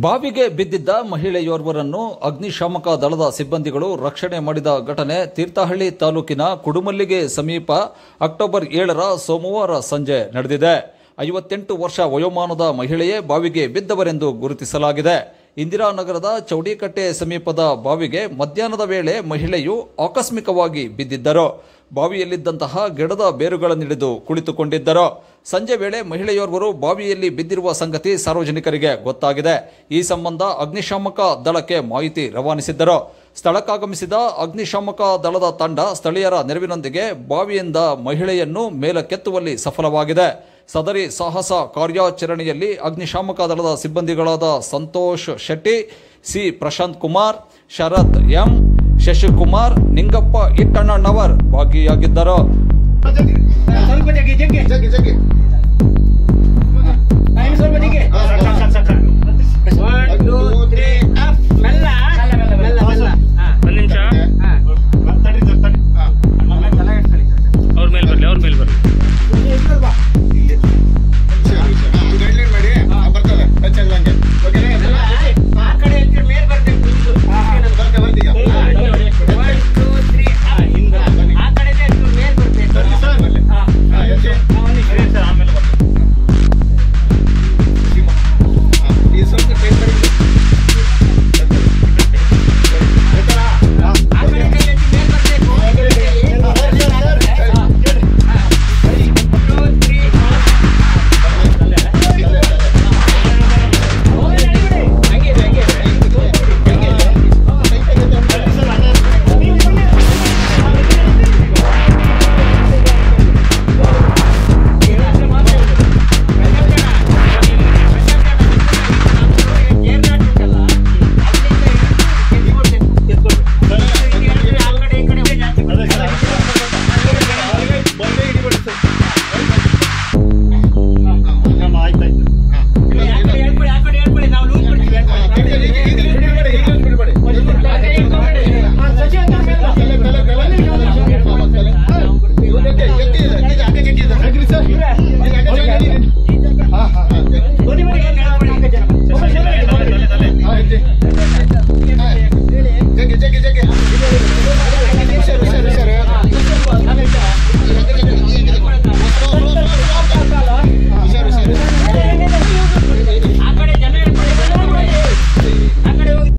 ಬಾವಿಗೆ ಬಿದ್ದಿದ್ದ ಮಹಿಳೆಯೋರ್ವರನ್ನು ಅಗ್ನಿಶಾಮಕ ದಳದ ಸಿಬ್ಬಂದಿಗಳು ರಕ್ಷಣೆ ಮಾಡಿದ ಘಟನೆ ತೀರ್ಥಹಳ್ಳಿ ತಾಲೂಕಿನ ಕುಡುಮಲ್ಲಿಗೆ ಸಮೀಪ ಅಕ್ಟೋಬರ್ 7ರ ಸೋಮವಾರ ಸಂಜೆ ನಡೆದಿದೆ. 58 ವರ್ಷ ವಯೋಮಾನದ ಮಹಿಳೆಯೇ ಬಾವಿಗೆ ಬಿದ್ದವರೆಂದು ಗುರುತಿಸಲಾಗಿದೆ. ಇಂದಿರಾನಗರದ ಚೌಡಿಕಟ್ಟೆ ಸಮೀಪದ ಬಾವಿಗೆ ಮಧ್ಯಾಹ್ನದ ವೇಳೆ ಮಹಿಳೆಯು ಆಕಸ್ಮಿಕವಾಗಿ ಬಿದ್ದಿದ್ದರು. ಬಾವಿಯಲ್ಲಿದ್ದಂತಹ ಗಿಡದ ಬೇರುಗಳನ್ನಿಡಿದು ಕುಳಿತುಕೊಂಡಿದ್ದರು. ಸಂಜೆ ವೇಳೆ ಮಹಿಳೆಯೋರ್ವರು ಬಾವಿಯಲ್ಲಿ ಬಿದ್ದಿರುವ ಸಂಗತಿ ಸಾರ್ವಜನಿಕರಿಗೆ ಗೊತ್ತಾಗಿದೆ. ಈ ಸಂಬಂಧ ಅಗ್ನಿಶಾಮಕ ದಳಕ್ಕೆ ಮಾಹಿತಿ ರವಾನಿಸಿದ್ದರು. ಸ್ಥಳಕ್ಕಾಗಮಿಸಿದ ಅಗ್ನಿಶಾಮಕ ದಳದ ತಂಡ ಸ್ಥಳೀಯರ ನೆರವಿನೊಂದಿಗೆ ಬಾವಿಯಿಂದ ಮಹಿಳೆಯನ್ನು ಮೇಲಕ್ಕೆತ್ತುವಲ್ಲಿ ಸಫಲವಾಗಿದೆ. ಸದರಿ ಸಾಹಸ ಕಾರ್ಯಾಚರಣೆಯಲ್ಲಿ ಅಗ್ನಿಶಾಮಕ ದಳದ ಸಿಬ್ಬಂದಿಗಳಾದ ಸಂತೋಷ್ ಶೆಟ್ಟಿ, ಸಿ ಪ್ರಶಾಂತ್ ಕುಮಾರ್, ಶರತ್ ಎಂ, ಶಶಿಕುಮಾರ್, ನಿಂಗಪ್ಪ ಇಟ್ಟಣ್ಣನವರ್ ಭಾಗಿಯಾಗಿದ್ದರು. ಸ್ವಲ್ಪ